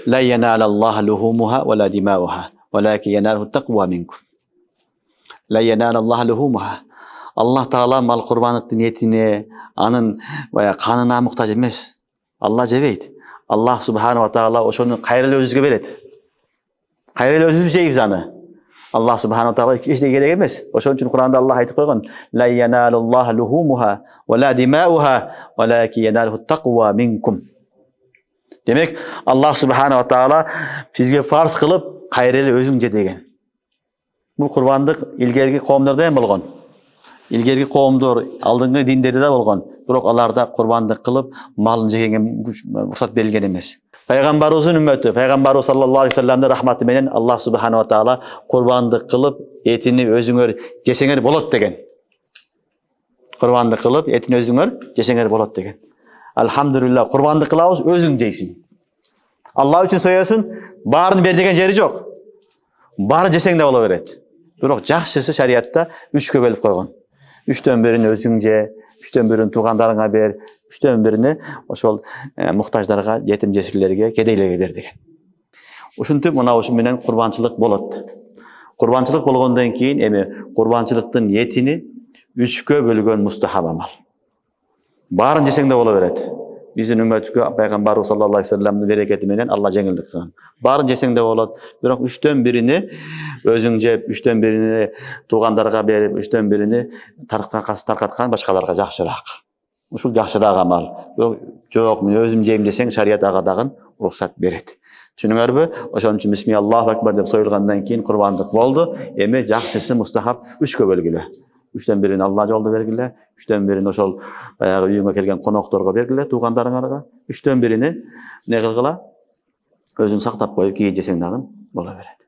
La yenalallahu luhumuha ve la dimauha. Velakin yenaluhu takva minkum. La yenalallahu luhumuha. Allah Taala mal kurbanlık niyetine, anın veya kanına muhtaç emez. Allah ceveyt. Allah Subhanahu wa Taala oşonun kayrılı özüge beret. Kayrılı özü jeyip anı. Allah Subhanahu wa Taala hiç de gerek emez. Oşon için Kur'an'da Allah aytıp koygan. La yenalallahu luhumuha ve la dimauha velakin yenaluhu takva minkum. Demek Allah Subhanahu wa Taala sizge farz kılıp kayrılı özüngce degen. Bu kurbanlık ilgergi kavimlerde hem bolgan. İlgergi kavimler aldığınғы dinlerde de bolgan. Biroq alarda kurbanlık kılıp malın jegenge ruhsat berilgen emes. Peygamberimizin ümmeti, Peygamberimiz sallallahu aleyhi ve sellem'de rahmatı menen Allah Subhanahu wa Taala kurbanlık kılıp etini özüңөр jeseңер bolot degen. Kurbanlık kılıp etini özüңөр jeseңер bolot degen. Alhamdulillah kurbanlık kılabız özüң jeysin. Allah üçün soyasın, barını ber degen jeri jok. Bары jeseң de bola beret. Biroq жакшысы şariatта 3'kө bölüp koygan. 3'tөн birini özüң je, 3'tön birini tuğanlarına ber, 3'tön birini oşol muhtaçlarga, yetim jesirlerge, kedeylerge ber degen. Uşintiп mına uşun menen kurbançılık bolot. Kurbançılık bolgondan keyin emi kurbançılıktın yetini 3'kө bölgön mustahab amal. Bарын jeseң de bola beret. Bizim ümmetke Peygamber sallallahu aleyhi ve sellem'in bereketi menen Allah jеңилдик kılgan. Bарын jeseң de bolat. Biroq 3'tön birini özüң jep, 3'tön birini tuğandarga berip, 3'tön birini tarkatkan başkalarga jакшыраак. Ушул жакшыраак amal. Biroq jok, men özüm jeyim desең şariat aga dagın ruhsat beret. Түшүнүңөрбү? Ошон үчүн Bismillah Akbar деп soyulgandan keyin kurbanlık boldu. Эми жакшысы mustahab 3'kө bölgülü. 3'tön birini Allah jolda bergile, 3'tön birini oşol bayağı uyuma kelgen konoktorga bergile, tuğandarыңarga, 3'tön birini ne kılgıla? Özün saktap koyup kiyin jeseң dagın bola beret.